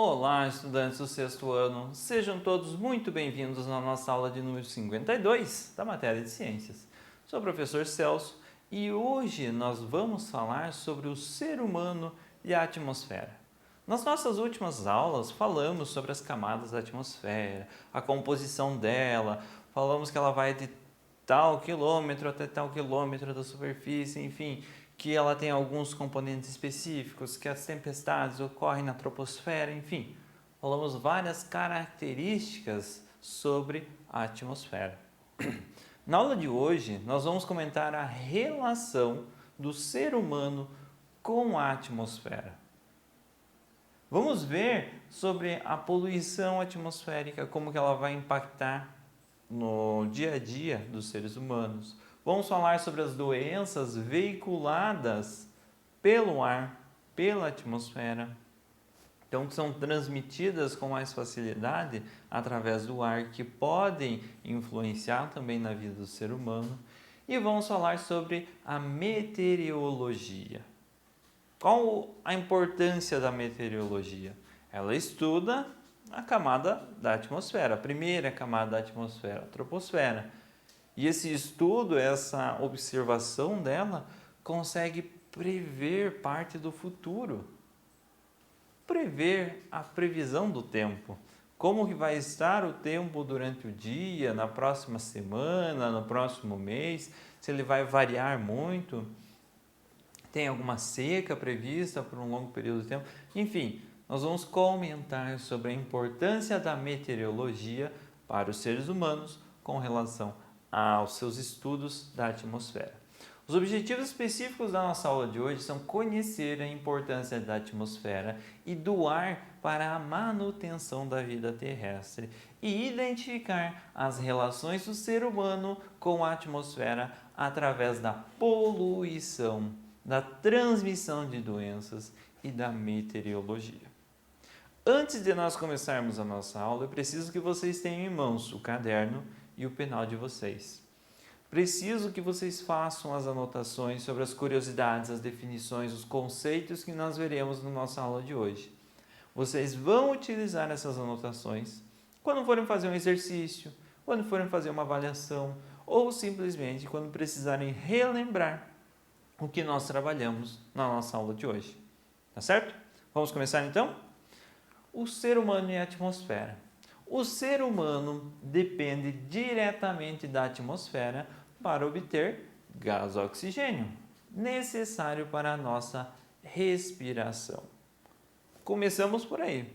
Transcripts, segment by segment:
Olá, estudantes do sexto ano, sejam todos muito bem-vindos na nossa aula de número 52 da matéria de Ciências. Sou o professor Celso e hoje nós vamos falar sobre o ser humano e a atmosfera. Nas nossas últimas aulas falamos sobre as camadas da atmosfera, a composição dela, falamos que ela vai de tal quilômetro até tal quilômetro da superfície, enfim, que ela tem alguns componentes específicos, que as tempestades ocorrem na troposfera, enfim, falamos várias características sobre a atmosfera. Na aula de hoje, nós vamos comentar a relação do ser humano com a atmosfera. Vamos ver sobre a poluição atmosférica, como que ela vai impactar no dia a dia dos seres humanos. Vamos falar sobre as doenças veiculadas pelo ar, pela atmosfera, então que são transmitidas com mais facilidade através do ar, que podem influenciar também na vida do ser humano. E vamos falar sobre a meteorologia. Qual a importância da meteorologia? Ela estuda a camada da atmosfera, a primeira camada da atmosfera, a troposfera. E esse estudo, essa observação dela, consegue prever parte do futuro. Prever a previsão do tempo. Como que vai estar o tempo durante o dia, na próxima semana, no próximo mês, se ele vai variar muito, tem alguma seca prevista por um longo período de tempo, enfim, nós vamos comentar sobre a importância da meteorologia para os seres humanos com relação aos seus estudos da atmosfera. Os objetivos específicos da nossa aula de hoje são conhecer a importância da atmosfera e do ar para a manutenção da vida terrestre e identificar as relações do ser humano com a atmosfera através da poluição, da transmissão de doenças e da meteorologia. Antes de nós começarmos a nossa aula, eu preciso que vocês tenham em mãos o caderno e o penal de vocês. Preciso que vocês façam as anotações sobre as curiosidades, as definições, os conceitos que nós veremos na nossa aula de hoje. Vocês vão utilizar essas anotações quando forem fazer um exercício, quando forem fazer uma avaliação ou simplesmente quando precisarem relembrar o que nós trabalhamos na nossa aula de hoje. Tá certo? Vamos começar então? O ser humano e a atmosfera. O ser humano depende diretamente da atmosfera para obter gás oxigênio, necessário para a nossa respiração. Começamos por aí.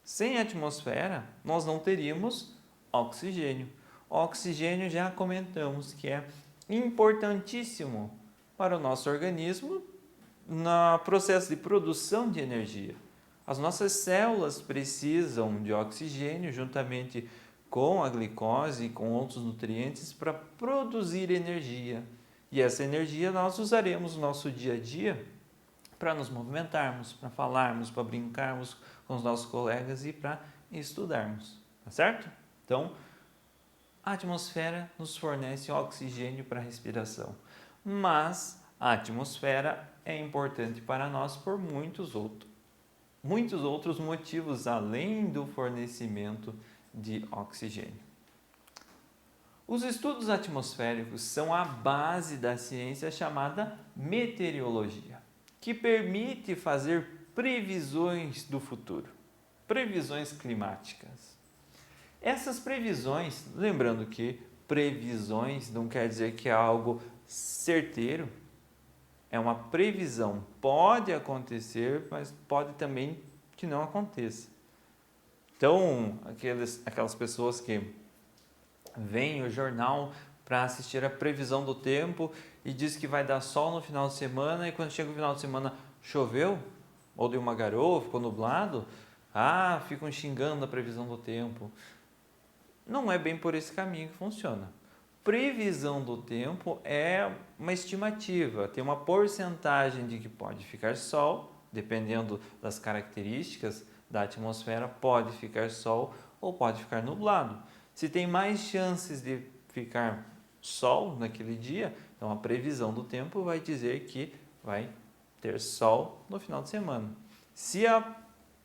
Sem atmosfera, nós não teríamos oxigênio. O oxigênio já comentamos que é importantíssimo para o nosso organismo no processo de produção de energia. As nossas células precisam de oxigênio juntamente com a glicose e com outros nutrientes para produzir energia. E essa energia nós usaremos no nosso dia a dia para nos movimentarmos, para falarmos, para brincarmos com os nossos colegas e para estudarmos. Tá certo? Então, a atmosfera nos fornece oxigênio para a respiração. Mas a atmosfera é importante para nós por muitos outros motivos além do fornecimento de oxigênio. Os estudos atmosféricos são a base da ciência chamada meteorologia, que permite fazer previsões do futuro, previsões climáticas. Essas previsões, lembrando que previsões não quer dizer que é algo certeiro, é uma previsão, pode acontecer, mas pode também que não aconteça. Então, aquelas pessoas que veem o jornal para assistir a previsão do tempo e diz que vai dar sol no final de semana e quando chega o final de semana choveu, ou deu uma garoa, ficou nublado, ficam xingando a previsão do tempo. Não é bem por esse caminho que funciona. Previsão do tempo é uma estimativa, tem uma porcentagem de que pode ficar sol, dependendo das características da atmosfera, pode ficar sol ou pode ficar nublado. Se tem mais chances de ficar sol naquele dia, então a previsão do tempo vai dizer que vai ter sol no final de semana. Se a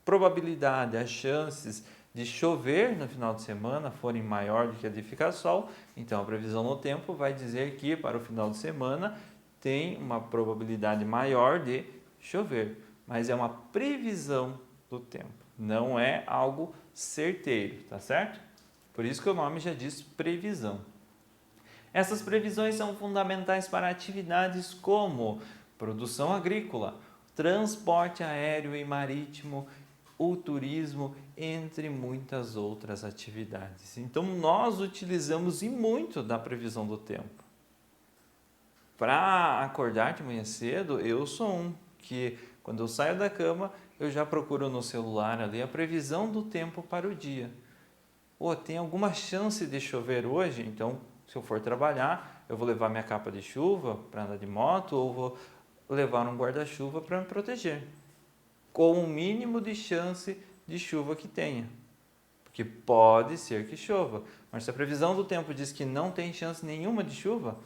probabilidade, as chances de chover no final de semana forem maior do que a de ficar sol, então a previsão no tempo vai dizer que para o final de semana tem uma probabilidade maior de chover, mas é uma previsão do tempo, não é algo certeiro, tá certo? Por isso que o nome já diz previsão. Essas previsões são fundamentais para atividades como produção agrícola, transporte aéreo e marítimo, o turismo, entre muitas outras atividades. Então, nós utilizamos e muito da previsão do tempo. Para acordar de manhã cedo, eu sou um que, quando eu saio da cama, eu já procuro no celular ali a previsão do tempo para o dia. Tem alguma chance de chover hoje? Então, se eu for trabalhar, eu vou levar minha capa de chuva para andar de moto ou vou levar um guarda-chuva para me proteger, com o mínimo de chance de chuva que tenha, porque pode ser que chova, mas se a previsão do tempo diz que não tem chance nenhuma de chuva,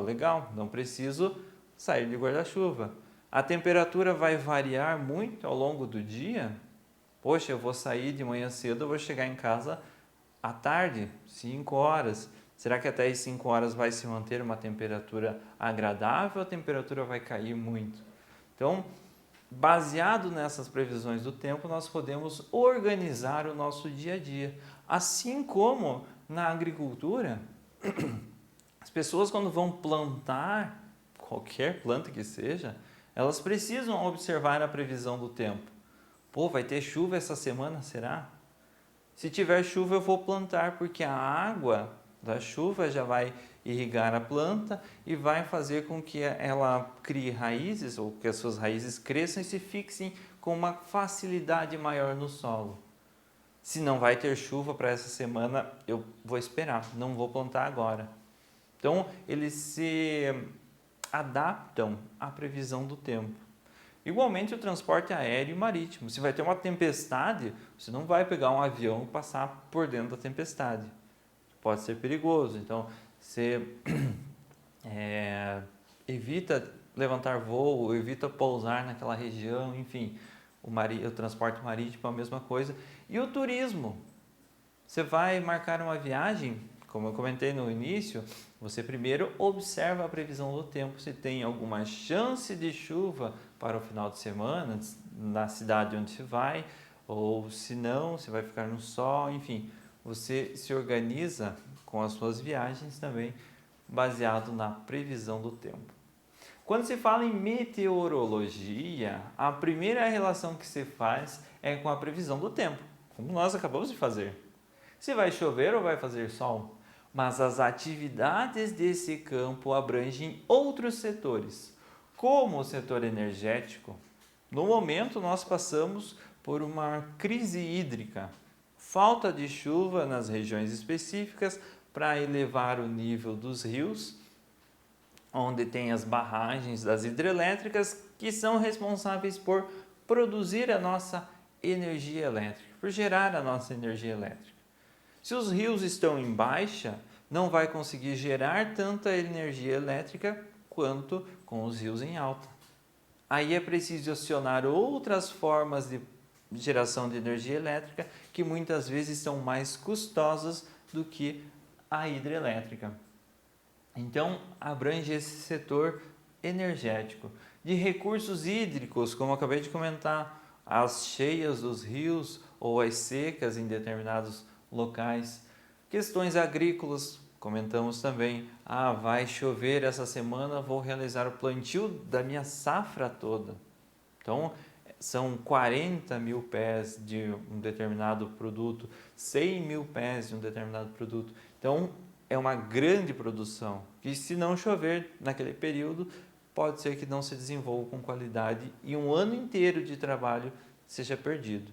legal, não preciso sair de guarda-chuva. A temperatura vai variar muito ao longo do dia. Poxa, eu vou sair de manhã cedo, eu vou chegar em casa à tarde, 5 horas. Será que até as 5 horas vai se manter uma temperatura agradável ou a temperatura vai cair muito? Então, baseado nessas previsões do tempo, nós podemos organizar o nosso dia a dia. Assim como na agricultura, as pessoas quando vão plantar qualquer planta que seja, elas precisam observar a previsão do tempo. Vai ter chuva essa semana, será? Se tiver chuva eu vou plantar, porque a água da chuva já vai irrigar a planta e vai fazer com que ela crie raízes, ou que as suas raízes cresçam e se fixem com uma facilidade maior no solo. Se não vai ter chuva para essa semana, eu vou esperar, não vou plantar agora. Então, eles se adaptam à previsão do tempo. Igualmente o transporte aéreo e marítimo. Se vai ter uma tempestade, você não vai pegar um avião e passar por dentro da tempestade. Pode ser perigoso, então você evita levantar voo, evita pousar naquela região, enfim. O transporte marítimo é a mesma coisa. E o turismo. Você vai marcar uma viagem, como eu comentei no início, você primeiro observa a previsão do tempo, se tem alguma chance de chuva para o final de semana, na cidade onde se vai, ou se não, se vai ficar no sol, enfim. Você se organiza com as suas viagens também, baseado na previsão do tempo. Quando se fala em meteorologia, a primeira relação que se faz é com a previsão do tempo, como nós acabamos de fazer. Se vai chover ou vai fazer sol, mas as atividades desse campo abrangem outros setores, como o setor energético. No momento, nós passamos por uma crise hídrica, falta de chuva nas regiões específicas para elevar o nível dos rios, onde tem as barragens das hidrelétricas que são responsáveis por produzir a nossa energia elétrica, por gerar a nossa energia elétrica. Se os rios estão em baixa, não vai conseguir gerar tanta energia elétrica quanto com os rios em alta. Aí é preciso acionar outras formas de geração de energia elétrica que muitas vezes são mais custosas do que a hidrelétrica. Então, abrange esse setor energético. De recursos hídricos, como eu acabei de comentar, as cheias dos rios ou as secas em determinados locais. Questões agrícolas, comentamos também. Vai chover essa semana, vou realizar o plantio da minha safra toda. Então, são 40 mil pés de um determinado produto, 100 mil pés de um determinado produto. Então, é uma grande produção, que se não chover naquele período, pode ser que não se desenvolva com qualidade e um ano inteiro de trabalho seja perdido.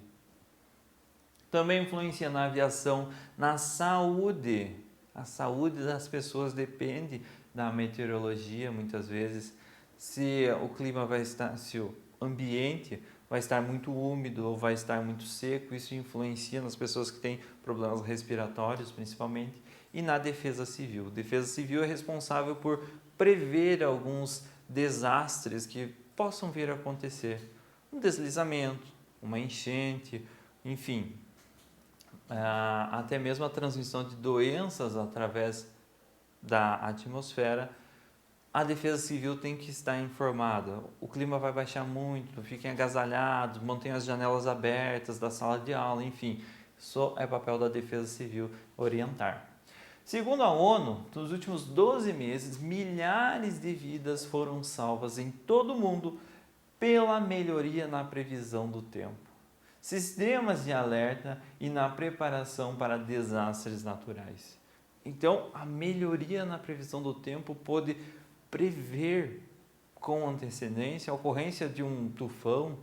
Também influencia na aviação, na saúde. A saúde das pessoas depende da meteorologia, muitas vezes. Se o clima vai estar, se o ambiente vai estar muito úmido ou vai estar muito seco, isso influencia nas pessoas que têm problemas respiratórios, principalmente, e na defesa civil. A defesa civil é responsável por prever alguns desastres que possam vir a acontecer. Um deslizamento, uma enchente, enfim, até mesmo a transmissão de doenças através da atmosfera, a Defesa Civil tem que estar informada. O clima vai baixar muito, fiquem agasalhados, mantenham as janelas abertas da sala de aula, enfim, isso é papel da Defesa Civil orientar. Segundo a ONU, nos últimos 12 meses, milhares de vidas foram salvas em todo o mundo pela melhoria na previsão do tempo, sistemas de alerta e na preparação para desastres naturais. Então, a melhoria na previsão do tempo pode prever com antecedência a ocorrência de um tufão,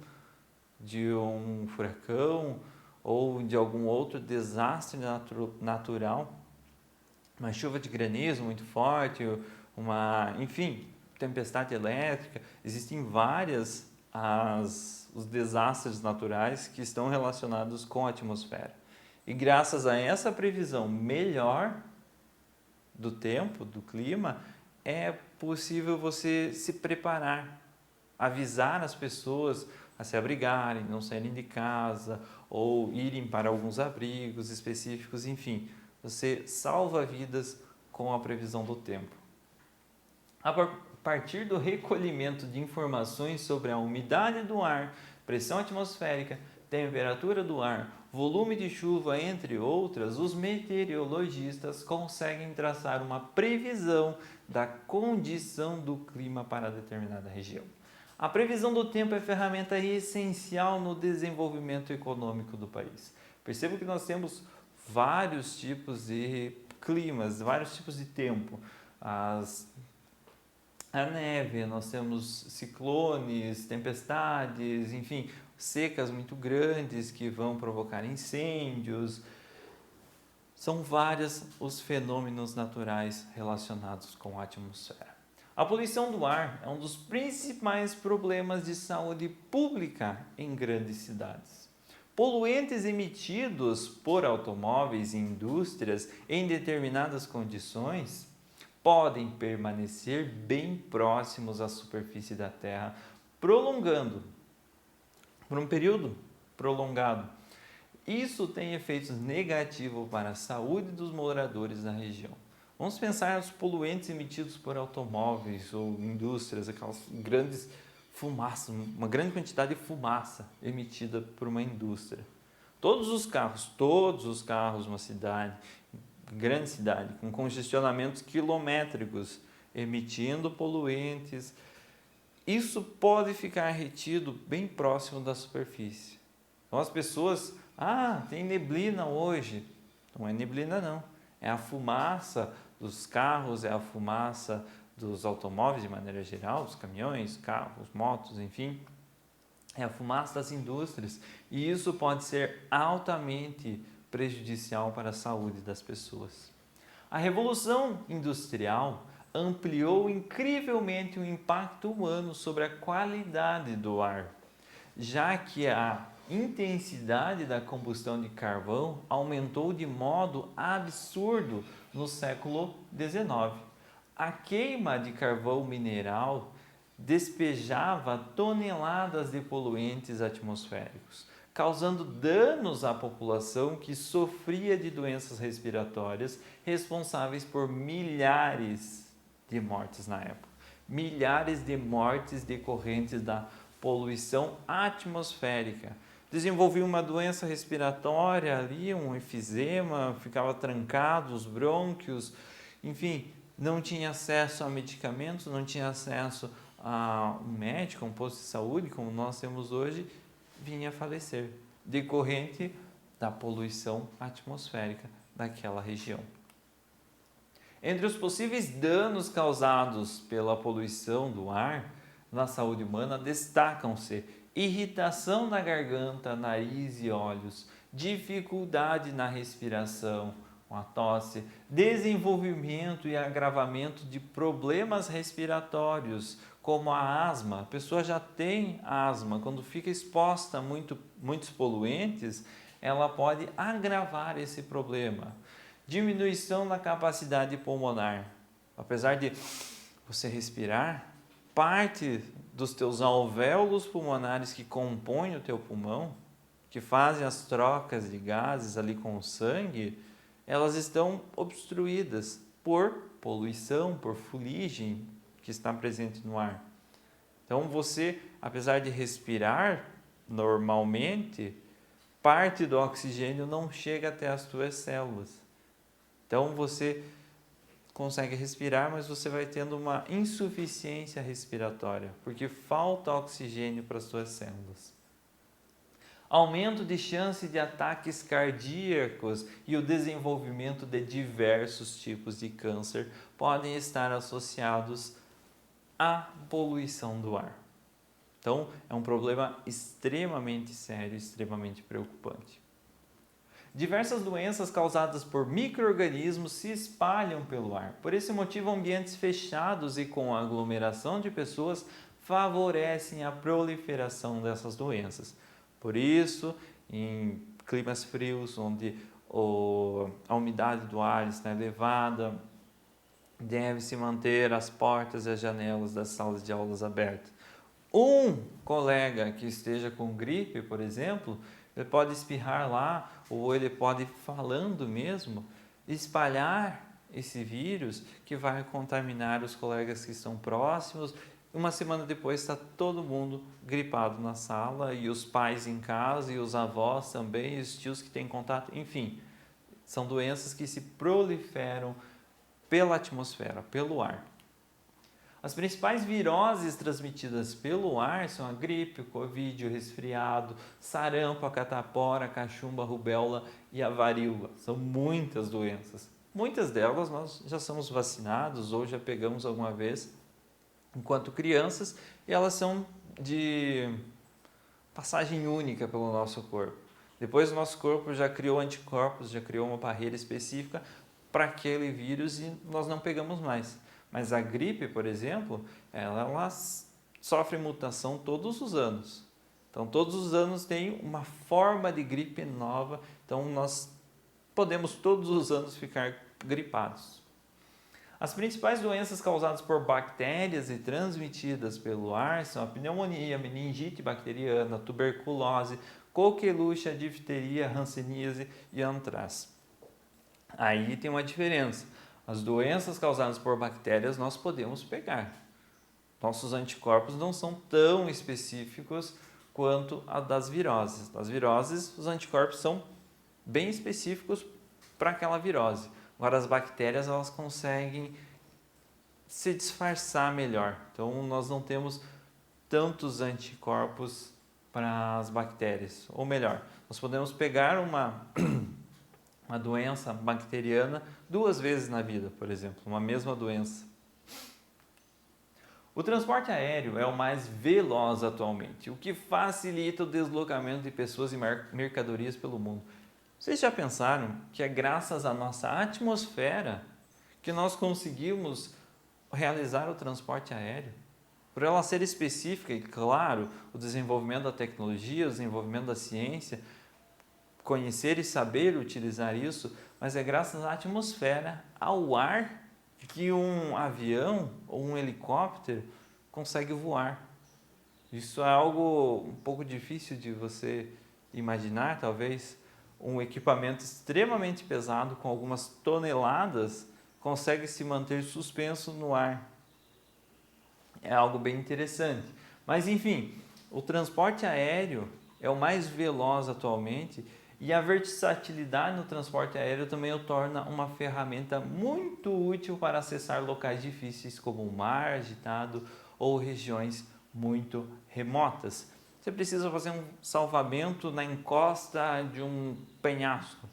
de um furacão ou de algum outro desastre natural, uma chuva de granizo muito forte, enfim, tempestade elétrica. Existem várias os desastres naturais que estão relacionados com a atmosfera. E graças a essa previsão melhor do tempo, do clima, é possível você se preparar, avisar as pessoas a se abrigarem, não saírem de casa ou irem para alguns abrigos específicos, enfim, você salva vidas com a previsão do tempo. A partir do recolhimento de informações sobre a umidade do ar, pressão atmosférica, temperatura do ar, volume de chuva, entre outras, os meteorologistas conseguem traçar uma previsão da condição do clima para determinada região. A previsão do tempo é ferramenta essencial no desenvolvimento econômico do país. Perceba que nós temos vários tipos de climas, vários tipos de tempo. A neve, nós temos ciclones, tempestades, enfim, secas muito grandes que vão provocar incêndios. São vários os fenômenos naturais relacionados com a atmosfera. A poluição do ar é um dos principais problemas de saúde pública em grandes cidades. Poluentes emitidos por automóveis e indústrias em determinadas condições podem permanecer bem próximos à superfície da Terra, prolongando por um período prolongado. Isso tem efeitos negativos para a saúde dos moradores da região. Vamos pensar nos poluentes emitidos por automóveis ou indústrias, aquelas grandes fumaças, uma grande quantidade de fumaça emitida por uma indústria. Todos os carros, uma cidade, grande cidade, com congestionamentos quilométricos, emitindo poluentes, isso pode ficar retido bem próximo da superfície. Então as pessoas, tem neblina hoje. Não é neblina não, é a fumaça dos carros, é a fumaça dos automóveis de maneira geral, dos caminhões, carros, motos, enfim. É a fumaça das indústrias e isso pode ser altamente prejudicial para a saúde das pessoas. A Revolução Industrial ampliou incrivelmente o impacto humano sobre a qualidade do ar, já que a intensidade da combustão de carvão aumentou de modo absurdo no século XIX. A queima de carvão mineral despejava toneladas de poluentes atmosféricos, causando danos à população que sofria de doenças respiratórias, responsáveis por milhares de mortes na época. Milhares de mortes decorrentes da poluição atmosférica. Desenvolvia uma doença respiratória ali, um enfisema, ficava trancado, os brônquios, enfim, não tinha acesso a medicamentos, não tinha acesso a um médico, a um posto de saúde, como nós temos hoje, vinha a falecer, decorrente da poluição atmosférica daquela região. Entre os possíveis danos causados pela poluição do ar na saúde humana, destacam-se irritação na garganta, nariz e olhos, dificuldade na respiração, com a tosse, desenvolvimento e agravamento de problemas respiratórios, como a asma. A pessoa já tem asma, quando fica exposta a muitos poluentes, ela pode agravar esse problema. Diminuição da capacidade pulmonar. Apesar de você respirar, parte dos teus alvéolos pulmonares que compõem o teu pulmão, que fazem as trocas de gases ali com o sangue, elas estão obstruídas por poluição, por fuligem que está presente no ar. Então você, apesar de respirar normalmente, parte do oxigênio não chega até as tuas células. Então você consegue respirar, mas você vai tendo uma insuficiência respiratória, porque falta oxigênio para as tuas células. Aumento de chance de ataques cardíacos e o desenvolvimento de diversos tipos de câncer podem estar associados à poluição do ar. Então, é um problema extremamente sério, extremamente preocupante. Diversas doenças causadas por micro-organismos se espalham pelo ar. Por esse motivo, ambientes fechados e com aglomeração de pessoas favorecem a proliferação dessas doenças. Por isso, em climas frios, onde a umidade do ar está elevada, deve-se manter as portas e as janelas das salas de aulas abertas. Um colega que esteja com gripe, por exemplo, ele pode espirrar lá, ou ele pode, falando mesmo, espalhar esse vírus que vai contaminar os colegas que estão próximos. Uma semana depois está todo mundo gripado na sala, e os pais em casa, e os avós também, e os tios que têm contato, enfim. São doenças que se proliferam pela atmosfera, pelo ar. As principais viroses transmitidas pelo ar são a gripe, o covid, o resfriado, sarampo, a catapora, a cachumba, a rubéola e a varíola. São muitas doenças. Muitas delas nós já somos vacinados ou já pegamos alguma vez enquanto crianças, e elas são de passagem única pelo nosso corpo. Depois o nosso corpo já criou anticorpos, já criou uma barreira específica para aquele vírus e nós não pegamos mais. Mas a gripe, por exemplo, ela sofre mutação todos os anos. Então, todos os anos tem uma forma de gripe nova. Então, nós podemos todos os anos ficar gripados. As principais doenças causadas por bactérias e transmitidas pelo ar são a pneumonia, meningite bacteriana, tuberculose, coqueluche, difteria, hanseníase e antrax. Aí tem uma diferença. As doenças causadas por bactérias nós podemos pegar. Nossos anticorpos não são tão específicos quanto a das viroses. Das viroses, os anticorpos são bem específicos para aquela virose. Agora, as bactérias, elas conseguem se disfarçar melhor. Então, nós não temos tantos anticorpos para as bactérias. Ou melhor, nós podemos pegar uma doença bacteriana 2 vezes na vida, por exemplo, uma mesma doença. O transporte aéreo é o mais veloz atualmente, o que facilita o deslocamento de pessoas e mercadorias pelo mundo. Vocês já pensaram que é graças à nossa atmosfera que nós conseguimos realizar o transporte aéreo? Por ela ser específica e, claro, o desenvolvimento da tecnologia, o desenvolvimento da ciência, conhecer e saber utilizar isso, mas é graças à atmosfera, ao ar, que um avião ou um helicóptero consegue voar. Isso é algo um pouco difícil de você imaginar, talvez. Um equipamento extremamente pesado, com algumas toneladas, consegue se manter suspenso no ar. É algo bem interessante. Mas, enfim, o transporte aéreo é o mais veloz atualmente, e a versatilidade no transporte aéreo também o torna uma ferramenta muito útil para acessar locais difíceis como o mar agitado ou regiões muito remotas. Você precisa fazer um salvamento na encosta de um penhasco.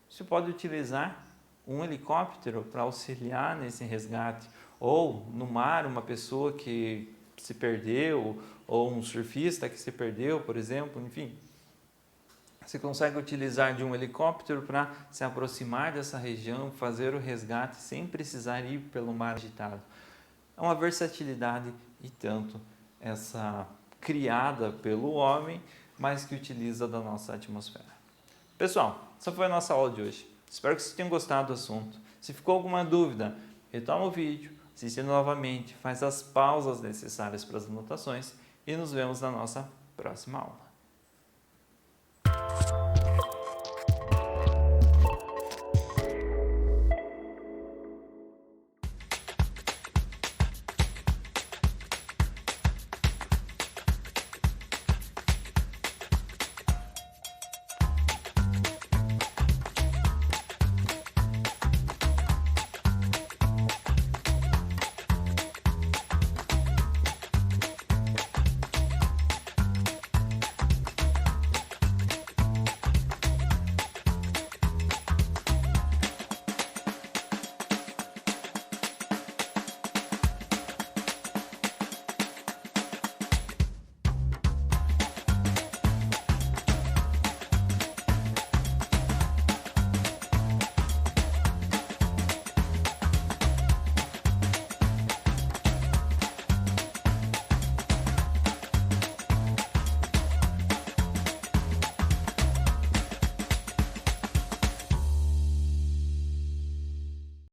Você pode utilizar um helicóptero para auxiliar nesse resgate, ou no mar uma pessoa que se perdeu, ou um surfista que se perdeu, por exemplo, enfim. Você consegue utilizar de um helicóptero para se aproximar dessa região, fazer o resgate sem precisar ir pelo mar agitado. É uma versatilidade e tanto essa criada pelo homem, mas que utiliza da nossa atmosfera. Pessoal, essa foi a nossa aula de hoje. Espero que vocês tenham gostado do assunto. Se ficou alguma dúvida, retoma o vídeo, assiste novamente, faz as pausas necessárias para as anotações e nos vemos na nossa próxima aula.